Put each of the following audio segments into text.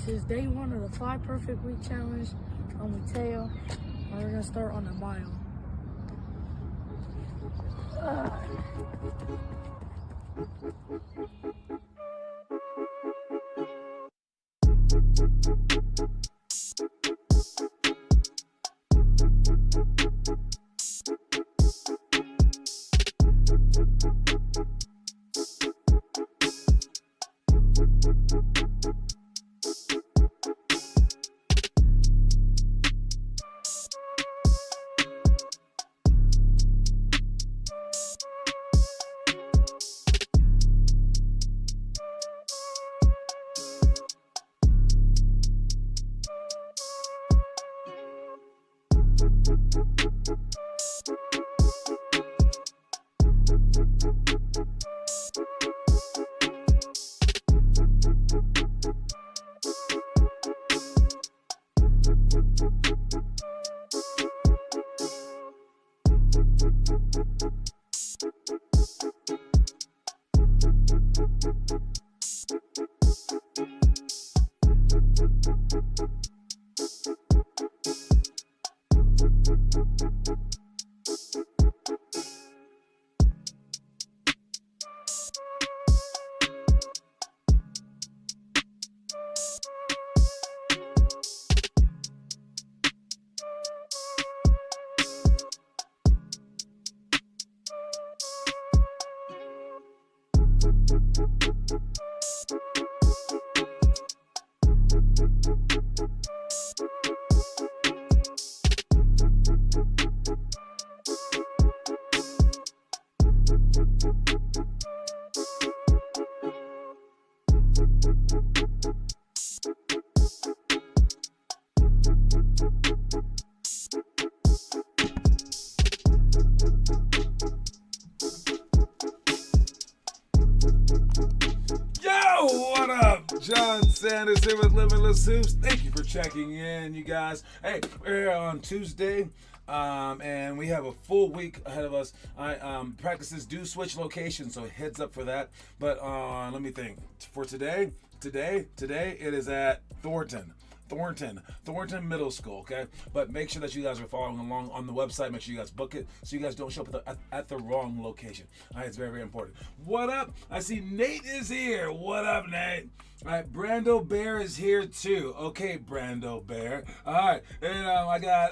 This is day 1 of the 5 Perfect Week Challenge. I'm with Teo, and we're going to start on the mile. What up? John Sanders here with Limitless Hoops. Thank you for checking in, you guys. Hey, we're here on Tuesday, and we have a full week ahead of us. Practices do switch locations, so heads up for that. But let me think. For today, it is at Thornton Middle School, okay? But make sure that you guys are following along on the website. Make sure you guys book it so you guys don't show up at the wrong location. All right, it's very, very important. What up? I see Nate is here. What up, Nate? All right, Brando Bear is here too. Okay, Brando Bear. All right, and I got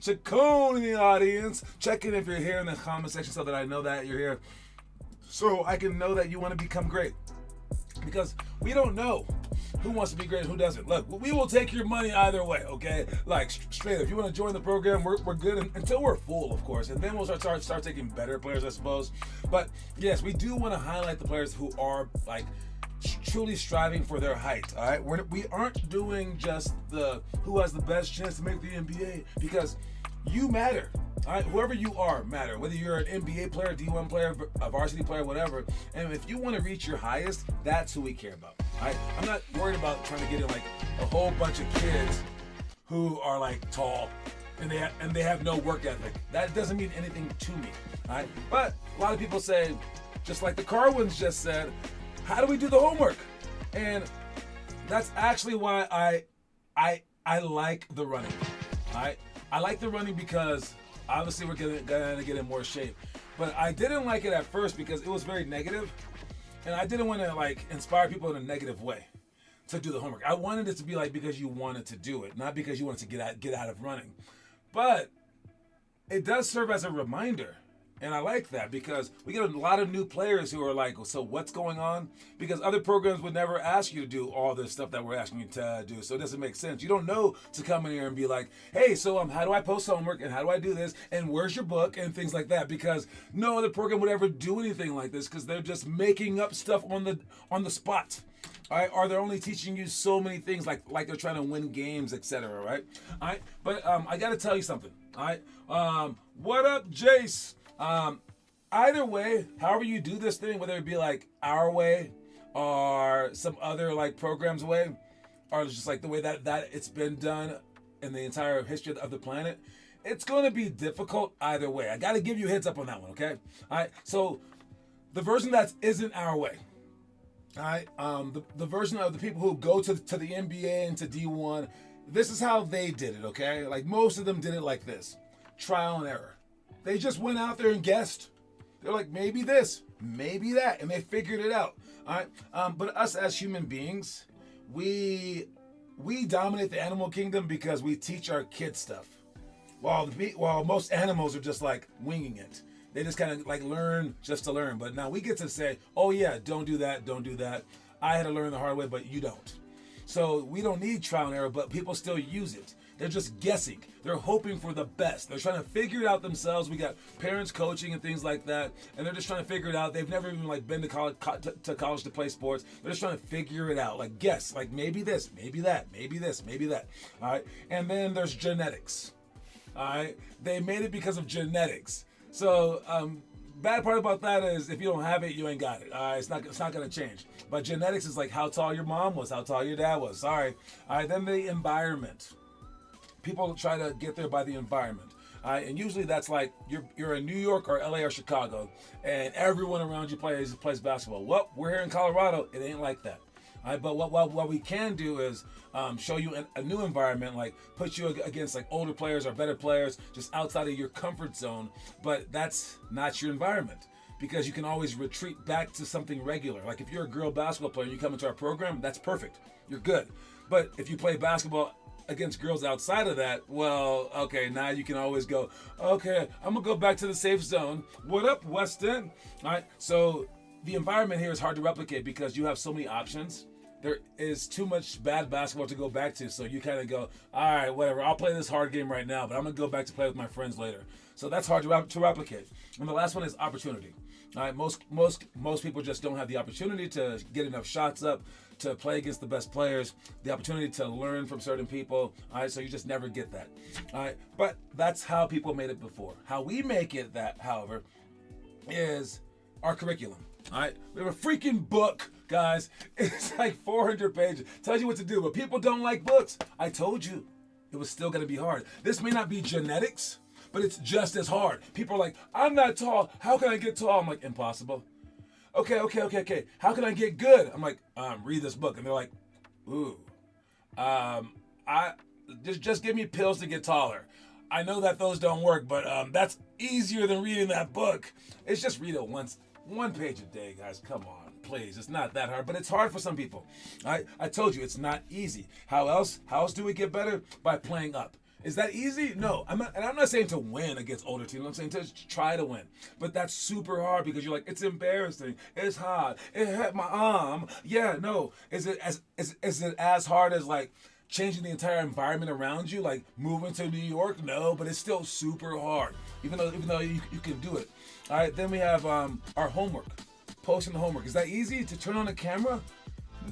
Chacon in the audience. Check in if you're here in the comment section so that I know that you're here, so I can know that you want to become great. Because we don't know who wants to be great and who doesn't. Look, we will take your money either way, okay? Like, straight up. If you want to join the program, we're good until we're full, of course. And then we'll start taking better players, I suppose. But, yes, we do want to highlight the players who are, like, truly striving for their height, all right? We aren't doing just the who has the best chance to make the NBA, because you matter. All right, whoever you are matter. Whether you're an NBA player, D1 player, a varsity player, whatever. And if you want to reach your highest, that's who we care about. All right, I'm not worried about trying to get in like a whole bunch of kids who are like tall and they have no work ethic. That doesn't mean anything to me. All right, but a lot of people say, just like the Carwins just said, how do we do the homework? And that's actually why I like the running. All right, I like the running because obviously we're gonna get in more shape. But I didn't like it at first because it was very negative, and I didn't want to like inspire people in a negative way to do the homework. I wanted it to be like because you wanted to do it, not because you wanted to get out of running. But it does serve as a reminder. And I like that because we get a lot of new players who are like, so what's going on? Because other programs would never ask you to do all this stuff that we're asking you to do. So it doesn't make sense. You don't know to come in here and be like, hey, so how do I post homework and how do I do this? And where's your book and things like that? Because no other program would ever do anything like this because they're just making up stuff on the spot. All right, or they're only teaching you so many things like they're trying to win games, etc. Right? All right, but I got to tell you something. All right, what up, Jace? Either way, however you do this thing, whether it be like our way or some other like program's way, or just like the way that it's been done in the entire history of the planet, it's going to be difficult either way. I got to give you a heads up on that one, okay? All right, so the version that isn't our way, All right, the version of the people who go to the NBA and to D1, this is how they did it, okay? Like most of them did it like this, trial and error. They just went out there and guessed. They're like, maybe this, maybe that, and they figured it out. All right, but us as human beings, we dominate the animal kingdom because we teach our kids stuff, while most animals are just like winging it. They just kind of like learn just to learn. But now we get to say, oh yeah, don't do that, don't do that. I had to learn the hard way, but you don't. So we don't need trial and error, but people still use it. They're just guessing. They're hoping for the best. They're trying to figure it out themselves. We got parents coaching and things like that, and they're just trying to figure it out. They've never even like been to college to play sports. They're just trying to figure it out. Like guess, like maybe this, maybe that, maybe this, maybe that. All right. And then there's genetics. All right. They made it because of genetics. So, bad part about that is if you don't have it, you ain't got it. It's not gonna change. But genetics is like how tall your mom was, how tall your dad was. Sorry. All right. Then the environment. People try to get there by the environment. All right. And usually that's like you're in New York or LA or Chicago, and everyone around you plays basketball. Well, we're here in Colorado. It ain't like that. All right, but what we can do is show you a new environment, like put you against like older players or better players, just outside of your comfort zone. But that's not your environment because you can always retreat back to something regular. Like if you're a girl basketball player and you come into our program, that's perfect. You're good. But if you play basketball against girls outside of that, well, okay, now you can always go, okay, I'm gonna go back to the safe zone. What up, Weston? All right, so the environment here is hard to replicate because you have so many options. There is too much bad basketball to go back to, so you kind of go, all right, whatever, I'll play this hard game right now, but I'm going to go back to play with my friends later. So that's hard to replicate. And the last one is opportunity. All right, most people just don't have the opportunity to get enough shots up, to play against the best players, the opportunity to learn from certain people. All right, so you just never get that. All right, but that's how people made it before. How we make it that, however, is our curriculum. All right, we have a freaking book, guys. It's like 400 pages. Tells you what to do, but people don't like books. I told you it was still going to be hard. This may not be genetics, but it's just as hard. People are like, I'm not tall. How can I get tall? I'm like, impossible. Okay. How can I get good? I'm like, read this book. And they're like, ooh, I just give me pills to get taller. I know that those don't work, but that's easier than reading that book. It's just read it once. One page a day, guys. Come on, please. It's not that hard, but it's hard for some people. I told you it's not easy. How else do we get better? By playing up. Is that easy? No. I'm not saying to win against older teams. I'm saying to try to win. But that's super hard because you're like, it's embarrassing. It's hard. It hurt my arm. Yeah, no. Is it as hard as like changing the entire environment around you, like moving to New York? No, but it's still super hard, even though you can do it. All right, then we have our homework, posting the homework. Is that easy to turn on the camera?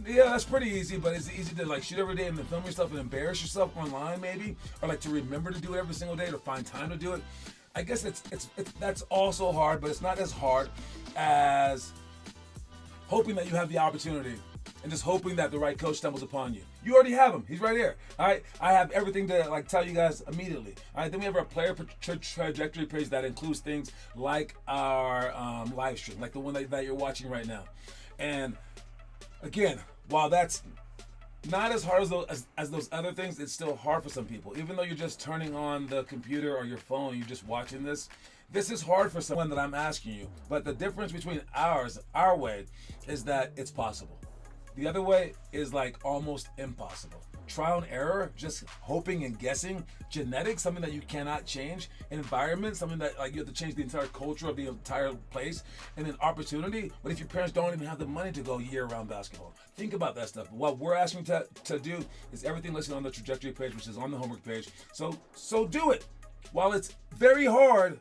Yeah, that's pretty easy, but is it easy to like shoot every day and then film yourself and embarrass yourself online maybe? Or like to remember to do it every single day, to find time to do it? I guess that's also hard, but it's not as hard as hoping that you have the opportunity and just hoping that the right coach stumbles upon you. You already have him. He's right here. All right. I have everything to like tell you guys immediately. All right. Then we have our player trajectory page that includes things like our live stream, like the one that you're watching right now. And again, while that's not as hard as those other things, it's still hard for some people. Even though you're just turning on the computer or your phone, you're just watching this. This is hard for someone that I'm asking you. But the difference between our way, is that it's possible. The other way is like almost impossible. Trial and error, just hoping and guessing. Genetics, something that you cannot change. Environment, something that like you have to change the entire culture of the entire place. And then opportunity, what if your parents don't even have the money to go year-round basketball? Think about that stuff. What we're asking to do is everything listed on the trajectory page, which is on the homework page. So do it. While it's very hard,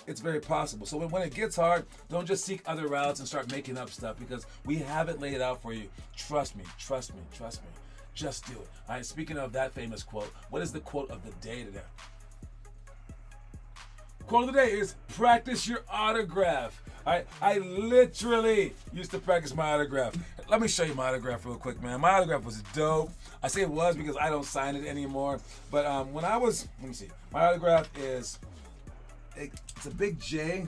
it's very possible. So when it gets hard, don't just seek other routes and start making up stuff because we have it laid out for you. Trust me. Just do it. All right, speaking of that famous quote, what is the quote of the day today? Quote of the day is practice your autograph. All right, I literally used to practice my autograph. Let me show you my autograph real quick, man. My autograph was dope. I say it was because I don't sign it anymore. But when I was, let me see, my autograph is, it's a big J.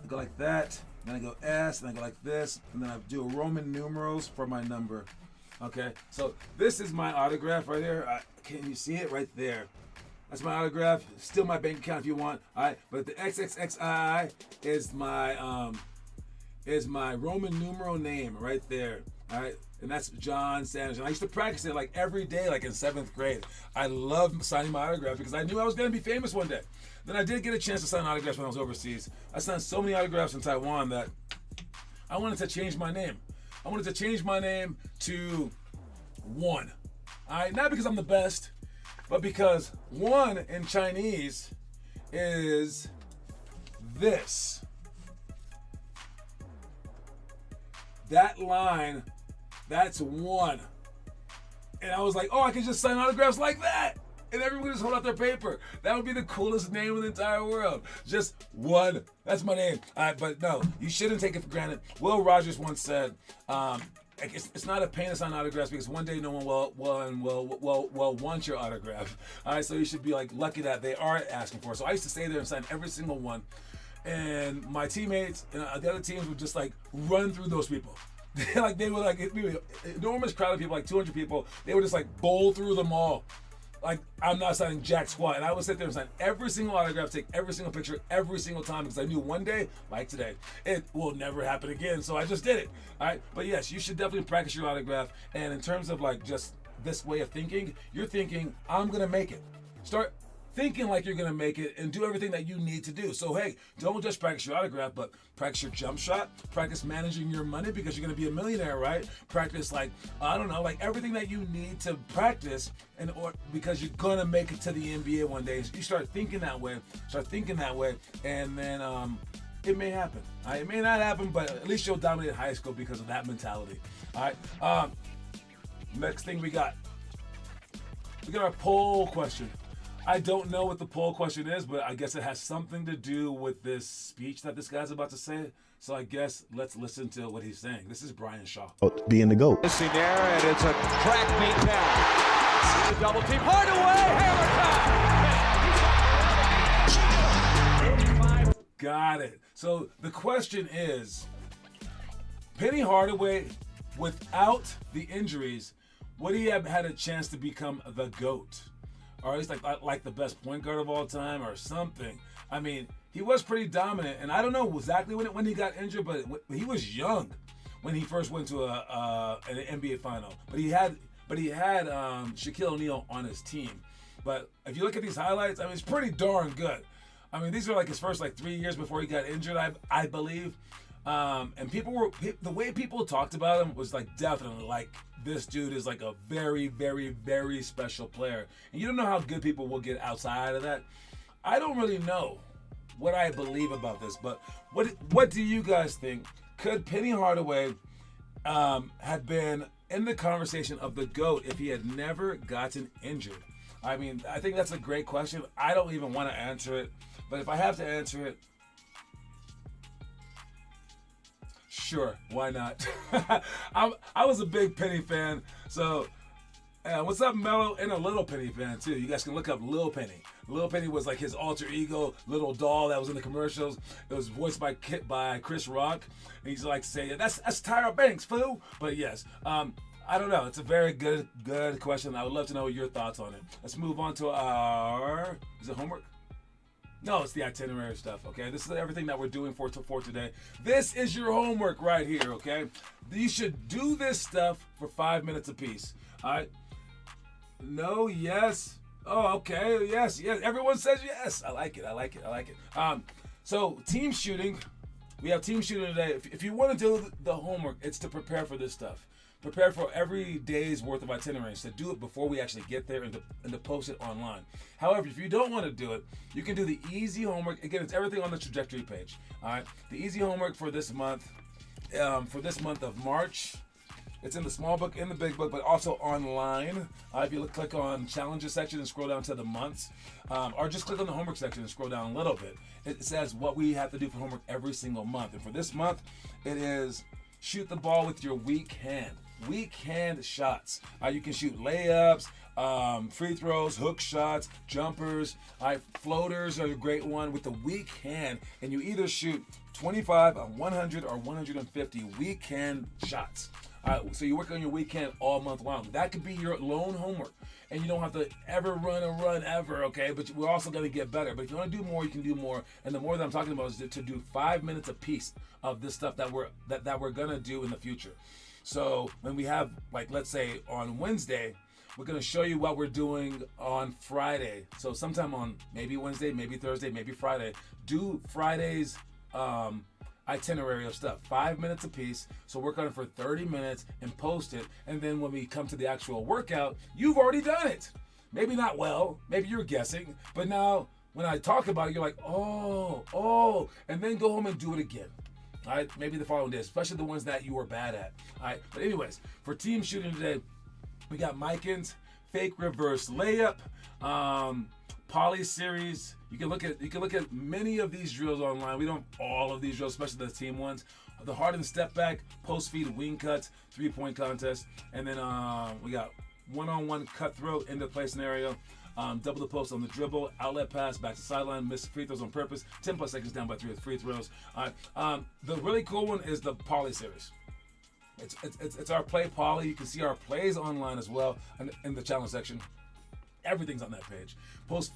Go like that. then I go S, and I go like this, and then I do Roman numerals for my number. Okay, so this is my autograph right here. Can you see it right there? That's my autograph. Still my bank account if you want. All right, but the XXXI is my Roman numeral name right there. All right, and that's John Sanders. And I used to practice it like every day, like in 7th grade. I loved signing my autograph because I knew I was going to be famous one day. Then I did get a chance to sign autographs when I was overseas. I signed so many autographs in Taiwan that I wanted to change my name. I wanted to change my name to 1. All right, not because I'm the best, but because 1 in Chinese is this. That line, that's 1. And I was like, oh, I can just sign autographs like that. And everyone just hold out their paper. That would be the coolest name in the entire world. Just 1. That's my name. But no, you shouldn't take it for granted. Will Rogers once said, it's not a pain to sign autographs because one day no one will want your autograph. All right, so you should be like lucky that they are asking for it. So I used to stay there and sign every single one. And my teammates and the other teams would just like run through those people. They were like an enormous crowd of people, like 200 people. They would just like bowl through them all. Like, I'm not signing jack squat. And I would sit there and sign every single autograph, take every single picture, every single time, because I knew one day, like today, it will never happen again. So I just did it. All right. But yes, you should definitely practice your autograph. And in terms of like just this way of thinking, you're thinking, I'm going to make it. Start thinking like you're going to make it and do everything that you need to do. So, hey, don't just practice your autograph, but practice your jump shot, practice managing your money because you're going to be a millionaire, right? Practice like, I don't know, like everything that you need to practice because you're going to make it to the NBA one day. So you start thinking that way, and then it may happen. All right? It may not happen, but at least you'll dominate high school because of that mentality. All right. Next thing we got our poll question. I don't know what the poll question is, but I guess it has something to do with this speech that this guy's about to say. So I guess let's listen to what he's saying. This is Brian Shaw. Being the GOAT. Missing there, and it's a track meet down. The double team, Hardaway, hammer time. Got it. So the question is, Penny Hardaway, without the injuries, would he have had a chance to become the GOAT? Or at least like the best point guard of all time or something. I mean, he was pretty dominant, and I don't know exactly when he got injured, but he was young when he first went to an NBA final. But he had Shaquille O'Neal on his team. But if you look at these highlights, I mean, it's pretty darn good. I mean, these are like his first 3 years before he got injured, I believe. And the way people talked about him was definitely this dude is a very, very, very special player. And you don't know how good people will get outside of that. I don't really know what I believe about this, but what do you guys think? Could Penny Hardaway have been in the conversation of the GOAT if he had never gotten injured? I mean, I think that's a great question. I don't even want to answer it, but if I have to answer it, sure, why not? I was a big Penny fan, so what's up, Mello? And a Little Penny fan too. You guys can look up Lil Penny. Lil Penny was his alter ego, little doll that was in the commercials. It was voiced by Chris Rock. And he's saying, that's Tyra Banks, fool. But yes, I don't know. It's a very good question. I would love to know your thoughts on it. Let's move on to is it homework? No, it's the itinerary stuff, okay? This is everything that we're doing for today. This is your homework right here, okay? You should do this stuff for 5 minutes apiece, all right? No, yes. Oh, okay, yes. Everyone says yes. I like it. So team shooting. We have team shooting today. If you want to do the homework, it's to prepare for this stuff. Prepare for every day's worth of itineraries, to do it before we actually get there and to post it online. However, if you don't want to do it, you can do the easy homework. Again, it's everything on the trajectory page. All right, the easy homework for this month of March. It's in the small book, in the big book, but also online. If you click on challenges section and scroll down to the months, or just click on the homework section and scroll down a little bit. It says what we have to do for homework every single month. And for this month, it is shoot the ball with your weak hand. weak-hand shots. You can shoot layups, free throws, hook shots, jumpers. Floaters are a great one with the weak hand, and you either shoot 25, 100, or 150 weak hand shots. So you work on your weak hand all month long. That could be your lone homework, and you don't have to ever run ever, okay? But we're also going to get better. But if you want to do more, you can do more. And the more that I'm talking about is to do 5 minutes a piece of this stuff that we're going to do in the future. So when we have, like, let's say on Wednesday, we're going to show you what we're doing on Friday. So sometime on maybe Wednesday, maybe Thursday, maybe Friday, do Friday's itinerary of stuff, 5 minutes a piece. So work on it for 30 minutes and post it. And then when we come to the actual workout, you've already done it. Maybe not well, maybe you're guessing, but now when I talk about it, you're like, oh, and then go home and do it again. All right, maybe the following day, especially the ones that you were bad at. All right, but anyways, for team shooting today, we got Mikins, fake reverse layup, poly series. You can look at many of these drills online. We don't have all of these drills, especially the team ones. The hardened step back, post feed wing cuts, 3-point contest, and then we got one-on-one cutthroat into play scenario. Double the post on the dribble, outlet pass, back to sideline, miss free throws on purpose, 10 plus seconds down by 3 with free throws. The really cool one is the poly series. It's our play poly. You can see our plays online as well in the challenge section. Everything's on that page. Post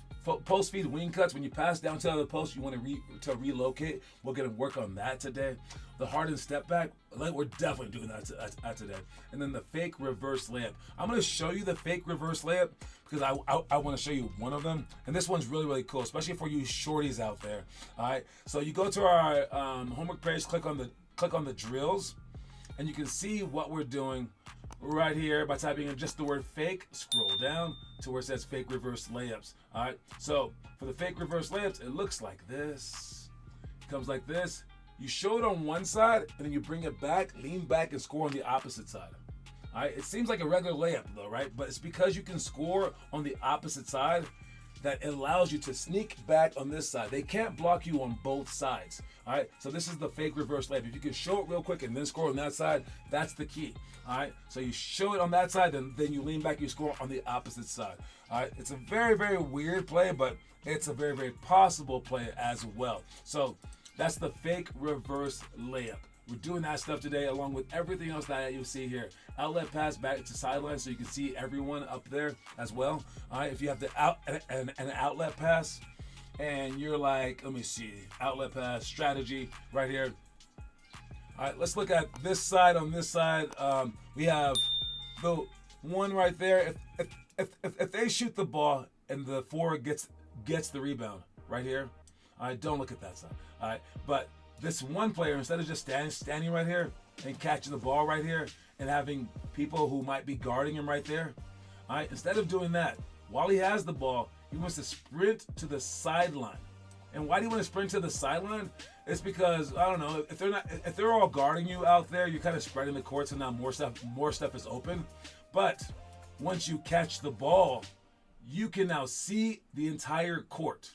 feed wing cuts. When you pass down to the other post, you want to relocate. We're gonna work on that today. The hardened step back, we're definitely doing that today. And then the fake reverse layup. I'm gonna show you the fake reverse layup because I want to show you one of them. And this one's really cool, especially for you shorties out there. All right. So you go to our homework page, click on the drills, and you can see what we're doing right here by typing in just the word fake. Scroll down to where it says fake reverse layups. All right, so for the fake reverse layups, it looks like this. It comes like this. You show it on one side and then you bring it back, lean back, and score on the opposite side. All right, it seems like a regular layup though, right? But it's because you can score on the opposite side that it allows you to sneak back on this side. They can't block you on both sides. All right, so this is the fake reverse layup. If you can show it real quick and then score on that side, that's the key. All right, so you show it on that side, and then you lean back, you score on the opposite side. All right, it's a very weird play, but it's a very possible play as well. So that's the fake reverse layup. We're doing that stuff today along with everything else that you see here. Outlet pass back to sideline so you can see everyone up there as well. All right, if you have an outlet pass and you're like, let me see, outlet pass strategy right here. All right, let's look at this side. On this side, we have the one right there. If they shoot the ball and the forward gets the rebound right here, all right, don't look at that side. All right, but this one player, instead of just standing right here and catching the ball right here and having people who might be guarding him right there, all right, instead of doing that, while he has the ball, he wants to sprint to the sideline. And why do you want to sprint to the sideline? It's because, I don't know, if they're all guarding you out there, you're kind of spreading the court, so now more stuff is open. But once you catch the ball, you can now see the entire court.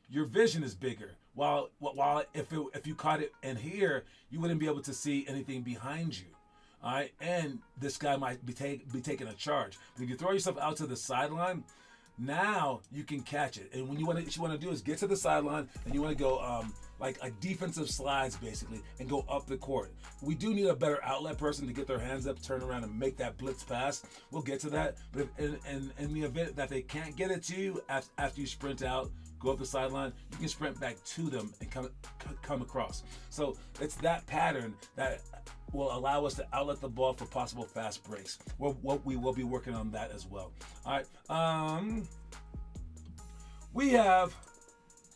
Your vision is bigger. While if you caught it in here, you wouldn't be able to see anything behind you. All right, and this guy might be taking a charge. But if you throw yourself out to the sideline, now you can catch it. And what you want to do is get to the sideline, and you want to go like a defensive slides basically, and go up the court. We do need a better outlet person to get their hands up, turn around, and make that blitz pass. We'll get to that. But in the event that they can't get it to you after you sprint out, go up the sideline, you can sprint back to them and come across. So it's that pattern that will allow us to outlet the ball for possible fast breaks. We will be working on that as well. All right. We have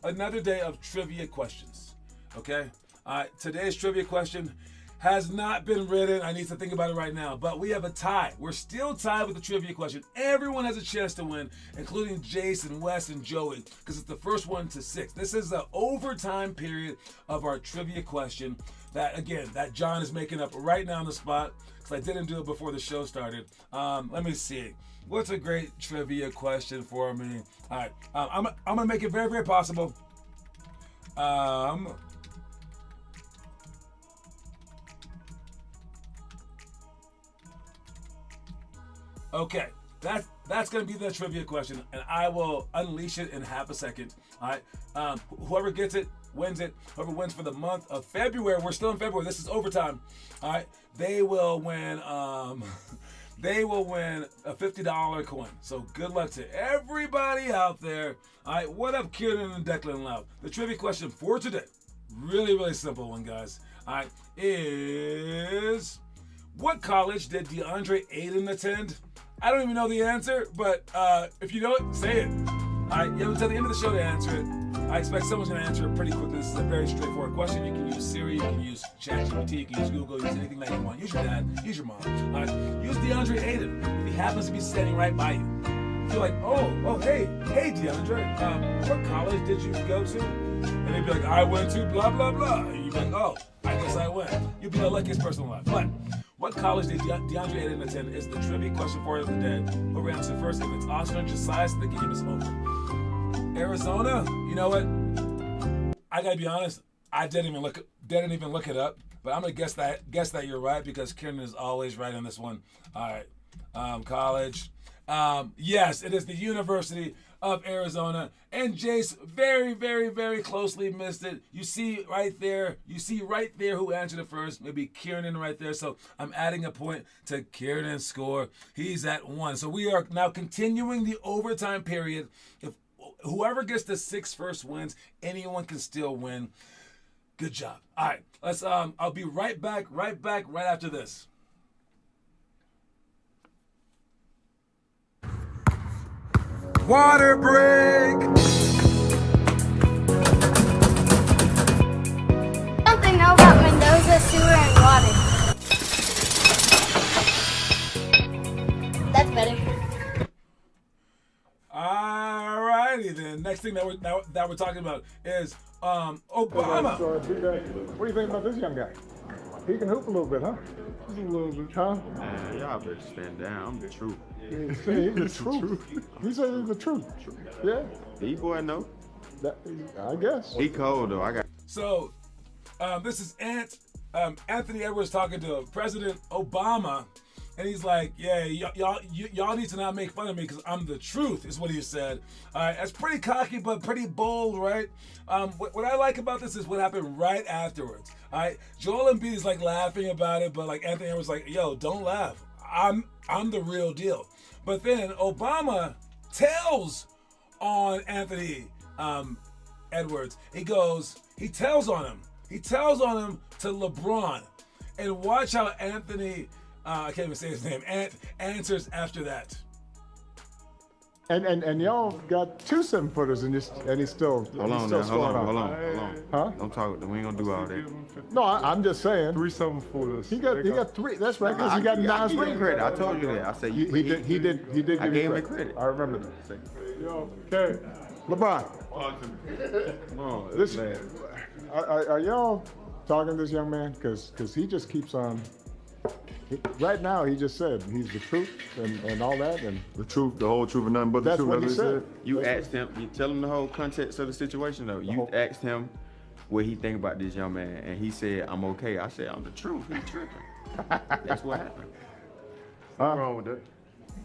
another day of trivia questions. Okay. All right. Today's trivia question has not been written. I need to think about it right now. But we have a tie. We're still tied with the trivia question. Everyone has a chance to win, including Jason, Wes, and Joey, because it's the first one to 6. This is the overtime period of our trivia question that John is making up right now on the spot, because I didn't do it before the show started. Let me see. What's a great trivia question for me? All right. I'm going to make it very possible. Okay, that's gonna be the trivia question, and I will unleash it in half a second. All right, whoever gets it wins it. Whoever wins for the month of February, we're still in February. This is overtime. All right, they will win. They will win a $50 coin. So good luck to everybody out there. All right, what up, Kieran and Declan Love? The trivia question for today, really, really simple one, guys. All right, is what college did DeAndre Ayton attend? I don't even know the answer, but if you know it, say it. All right, you have until the end of the show to answer it. I expect someone's going to answer it pretty quickly. This is a very straightforward question. You can use Siri, you can use ChatGPT, you can use Google, use anything that you want. Use your dad, use your mom. All right, use DeAndre Ayton if he happens to be standing right by you. If you're like, hey DeAndre, what college did you go to? And they'd be like, I went to blah, blah, blah. And you'd be like, oh, I guess I went. You'd be the luckiest person alive. But what college did DeAndre Ayton attend is the trivia question for the day. Whoever answers first, if it's Austin or Josias, the game is over. Arizona, you know what? I gotta be honest, I didn't even look it up, but I'm gonna guess that you're right because Kieran is always right on this one. All right, college. Yes, it is the University of Arizona, and Jace very, very, very closely missed it. You see right there who answered it first, maybe Kieran right there. So I'm adding a point to Kieran's score. He's at 1. So we are now continuing the overtime period. If whoever gets the 6 first wins, anyone can still win. Good job. All right, let's. I'll be right back right after this. Water break. Something know about Mendoza, sewer, and water. That's better. Alrighty then. Next thing that we're talking about is Obama. What do you think about this young guy? He can hoop a little bit, huh? Just a little bit, huh? Man, y'all better stand down. I'm the truth. He's the truth. He said he's the truth. Yeah. D-boy, no. I guess. He cold though. I got. So, this is Anthony Edwards talking to President Obama, and he's like, "Yeah, y'all need to not make fun of me because I'm the truth," is what he said. That's pretty cocky, but pretty bold, right? What I like about this is what happened right afterwards. All right, Joel Embiid is like laughing about it, but like Anthony Edwards was like, "Yo, don't laugh. I'm the real deal." But then Obama tells on Anthony Edwards. He tells on him to LeBron. And watch how Anthony, I can't even say his name, answers after that. And y'all got 2 7-footers and he's still Hold on. Huh? Don't talk. We ain't gonna do all that. No, I'm just saying. 3 7-footers. He got 3. That's right, because he got 9 I give him rings. credit. I told you that. I said He did I give gave you him credit. I remember that. Yo, okay. LeBron, Oh, this, man. are y'all talking to this young man? Because he just keeps on. Right now, he just said he's the truth and all that, and The truth, the whole truth, and nothing but the that's truth. what he that's said. You asked him. You tell him the whole context of the situation though. You asked him what he think about this young man, and he said, "I'm okay." I said, "I'm the truth." He tripping. That's what happened. Nothing wrong with that.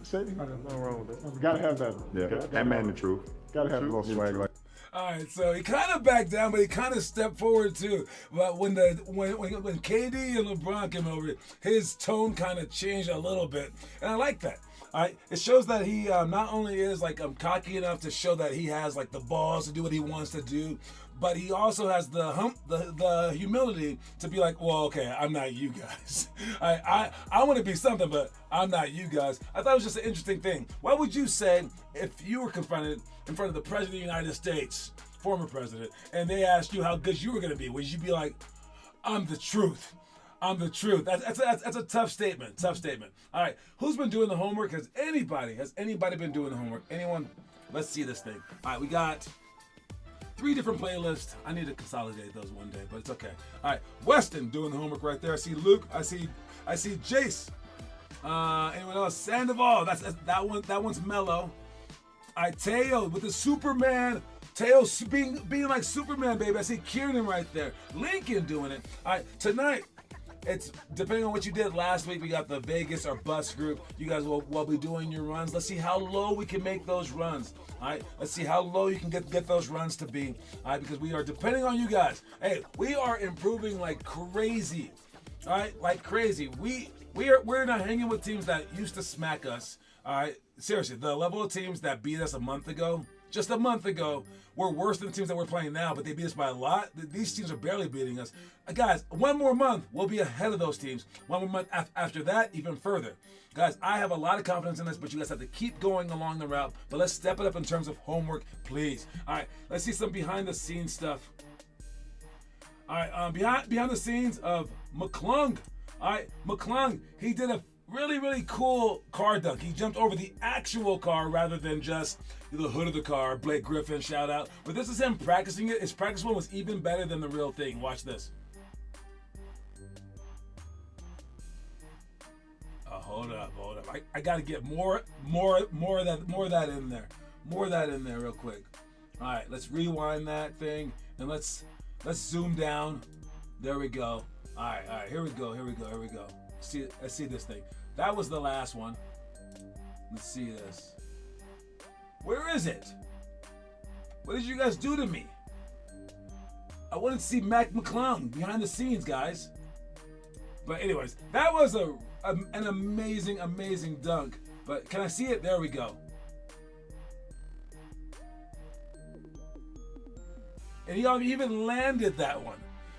Say, Nothing wrong with that. we gotta have that. Yeah, that man the truth. Gotta have a little swag like. All right, so he kind of backed down, but he kind of stepped forward too. But when KD and LeBron came over, his tone kind of changed a little bit, and I like that. All right, it shows that he not only is like cocky enough to show that he has like the balls to do what he wants to do, but he also has the humility to be like, well, okay, I'm not you guys. I want to be something, but I'm not you guys. I thought it was just an interesting thing. What would you say if you were confronted in front of the President of the United States, former president, and they asked you how good you were going to be? Would you be like, I'm the truth? I'm the truth. That's a tough statement. Tough statement. All right, who's been doing the homework? Has anybody been doing the homework? Anyone? Let's see this thing. All right, we got 3 different playlists. I need to consolidate those one day, but it's okay. All right, Weston doing the homework right there. I see Luke. I see Jace. Anyone else? Sandoval. That one. That one's mellow. All right, Teo with the Superman. Teo being like Superman, baby. I see Kieran right there. Lincoln doing it. All right, tonight it's depending on what you did last week. We got the Vegas or bust group. You guys will be doing your runs. Let's see how low we can make those runs. All right, let's see how low you can get those runs to be. All right, because we are depending on you guys. Hey, we are improving like crazy. All right, like crazy. We're not hanging with teams that used to smack us. All right, seriously, the level of teams that beat us a month ago, just a month ago, were worse than the teams that we're playing now, but they beat us by a lot. These teams are barely beating us. Guys, one more month, we'll be ahead of those teams. One more month after that, even further. Guys, I have a lot of confidence in this, but you guys have to keep going along the route. But let's step it up in terms of homework, please. All right, let's see some behind-the-scenes stuff. All right, behind the scenes of McClung. All right, McClung, he did a really, really cool car dunk. He jumped over the actual car rather than just the hood of the car. Blake Griffin, shout out. But this is him practicing it. His practice one was even better than the real thing. Watch this. Oh, hold up. I got to get more of that in there. More of that in there real quick. All right, let's rewind that thing and let's zoom down. There we go. All right, here we go. Let's see this thing. That was the last one. Let's see this. Where is it? What did you guys do to me? I wanted to see Mac McClung behind the scenes, guys. But anyways, that was an amazing dunk. But can I see it? There we go. And he even landed that one.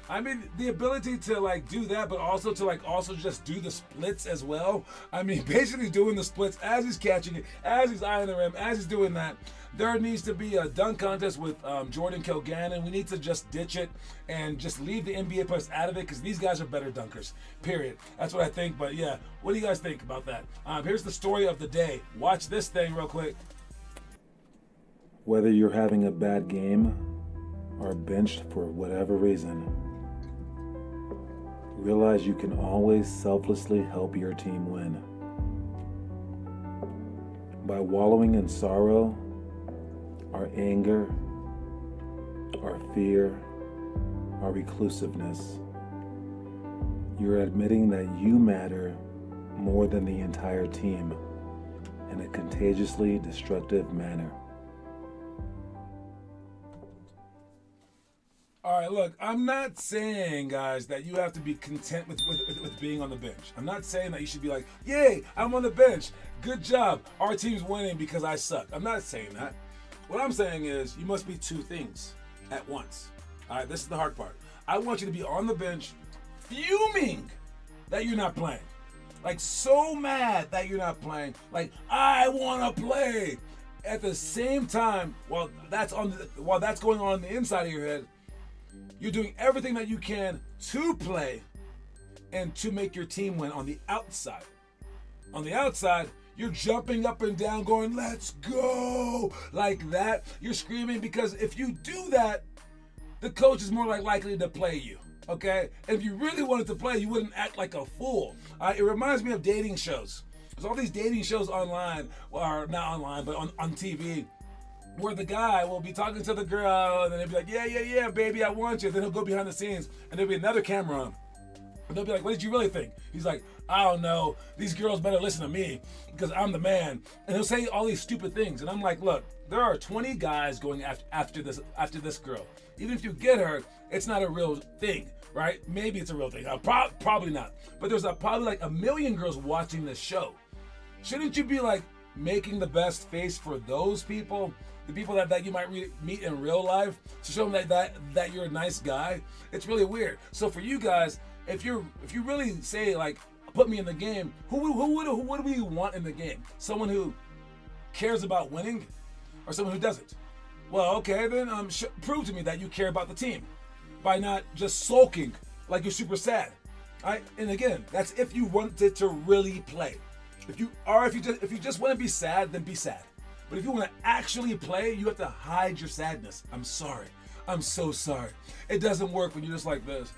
I mean, the ability to like do that, but also to like also just do the splits as well. I mean, basically doing the splits as he's catching it, as he's eyeing the rim, as he's doing that. There needs to be a dunk contest with Jordan Kilgannon. We need to just ditch it and just leave the NBA players out of it because these guys are better dunkers, period. That's what I think. But yeah, what do you guys think about that? Here's the story of the day. Watch this thing real quick. Whether you're having a bad game or benched for whatever reason, realize you can always selflessly help your team win. By wallowing in sorrow, our anger, our fear, our reclusiveness, you're admitting that you matter more than the entire team in a contagiously destructive manner. All right, look, I'm not saying, guys, that you have to be content with being on the bench. I'm not saying that you should be like, yay, I'm on the bench. Good job. Our team's winning because I suck. I'm not saying that. What I'm saying is you must be two things at once. All right, this is the hard part. I want you to be on the bench fuming that you're not playing. Like so mad that you're not playing. Like, I want to play. At the same time, while that's going on the inside of your head, you're doing everything that you can to play and to make your team win on the outside. On the outside, you're jumping up and down going, let's go, like that. You're screaming because if you do that, the coach is more likely to play you, okay? And if you really wanted to play, you wouldn't act like a fool. It reminds me of dating shows. There's all these dating shows online, or not online, but on TV, where the guy will be talking to the girl and then he'll be like, yeah, baby, I want you. Then he'll go behind the scenes and there'll be another camera on. And they'll be like, what did you really think? He's like, I don't know. These girls better listen to me because I'm the man. And he'll say all these stupid things. And I'm like, look, there are 20 guys going after this girl. Even if you get her, it's not a real thing, right? Maybe it's a real thing. Probably not. But there's probably like 1 million girls watching this show. Shouldn't you be like making the best face for those people? The people that you might meet in real life to show them that you're a nice guy. It's really weird. So for you guys, if you really say like, put me in the game, who do we want in the game? Someone who cares about winning, or someone who doesn't? Well, okay, then prove to me that you care about the team by not just sulking like you're super sad. And again, that's if you wanted to really play. If you just want to be sad, then be sad. But if you want to actually play, you have to hide your sadness. I'm sorry. I'm so sorry. It doesn't work when you're just like this.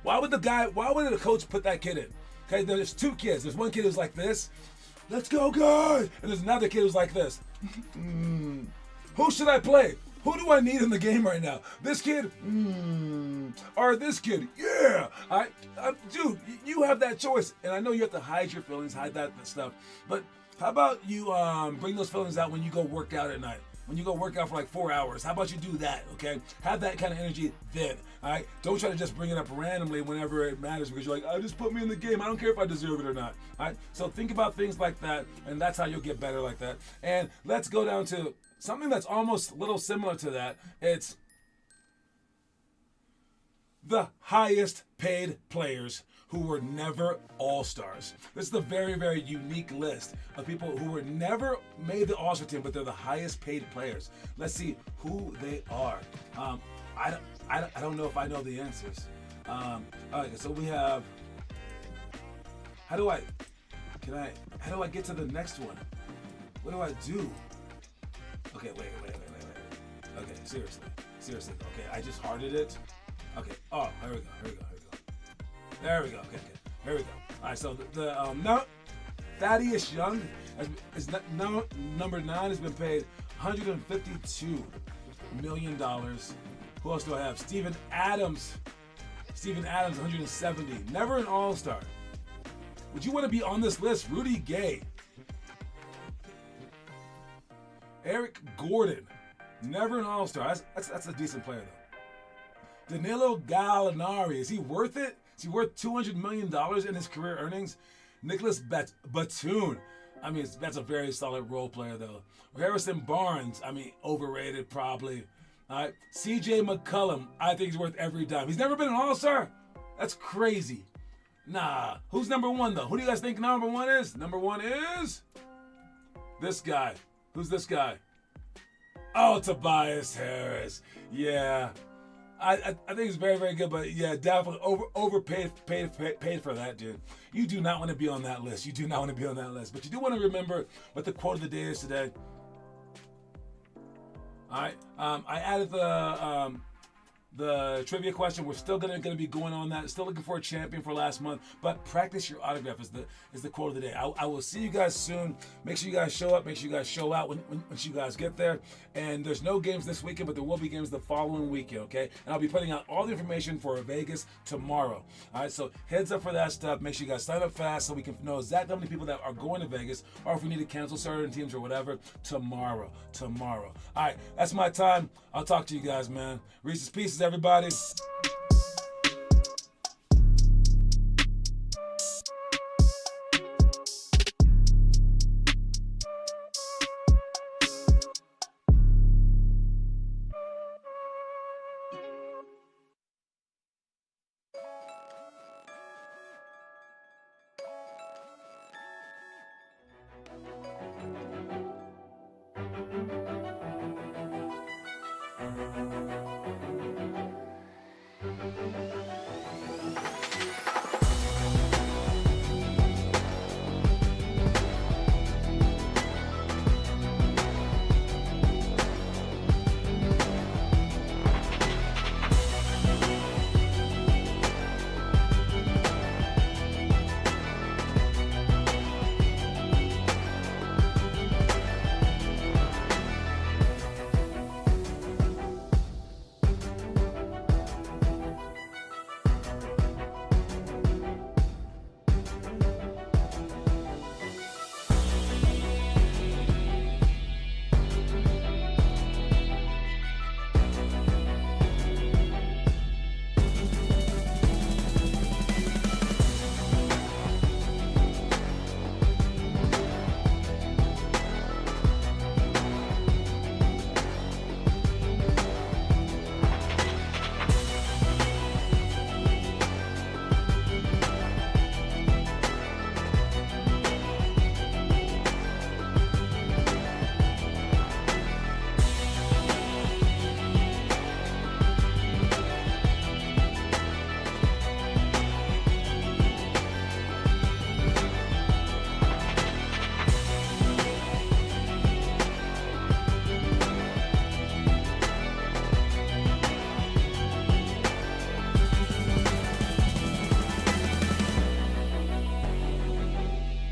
Why would the coach put that kid in? Okay, there's two kids. There's one kid who's like this. Let's go, guys. And there's another kid who's like this. Who should I play? Who do I need in the game right now? This kid? Or this kid? Yeah. Dude, you have that choice. And I know you have to hide your feelings, hide that stuff. But how about you bring those feelings out when you go work out at night? When you go work out for like 4 hours, how about you do that, okay? Have that kind of energy then, all right? Don't try to just bring it up randomly whenever it matters because you're like, just put me in the game. I don't care if I deserve it or not, all right? So think about things like that, and that's how you'll get better like that. And let's go down to something that's almost a little similar to that. It's the highest paid players who were never all-stars. This is a very, very unique list of people who were never made the all-star team, but they're the highest paid players. Let's see who they are. I don't know if I know the answers. All right, so we have, how do I get to the next one? What do I do? Okay, wait. Okay, seriously. Okay, I just hearted it. Okay, oh, here we go. There we go. Okay. Here we go. All right. So now Thaddeus Young is now number 9. Has been paid $152 million. Who else do I have? Steven Adams, 170. Never an All-Star. Would you want to be on this list? Rudy Gay, Eric Gordon, never an All-Star. That's a decent player though. Danilo Gallinari, is he worth it? Is he worth $200 million in his career earnings? Nicholas Batum. I mean, that's a very solid role player, though. Harrison Barnes. I mean, overrated, probably. All right. C.J. McCollum. I think he's worth every dime. He's never been an All-Star? That's crazy. Nah. Who's number 1, though? Who do you guys think number 1 is? Number 1 is this guy. Who's this guy? Oh, Tobias Harris. Yeah. I think he's very, very good, but yeah, definitely overpaid for that, dude. You do not want to be on that list. But you do want to remember what the quote of the day is today. All right. I added the trivia question. We're still gonna be going on that. Still looking for a champion for last month, but practice your autograph is the quote of the day. I will see you guys soon. Make sure you guys show up. Make sure you guys show out once you guys get there. And there's no games this weekend, but there will be games the following weekend. Okay, and I'll be putting out all the information for Vegas tomorrow. All right, so heads up for that stuff. Make sure you guys sign up fast so we can know exactly how many people that are going to Vegas, or if we need to cancel certain teams or whatever tomorrow. All right, that's my time. I'll talk to you guys, man. Reese's Pieces, everybody.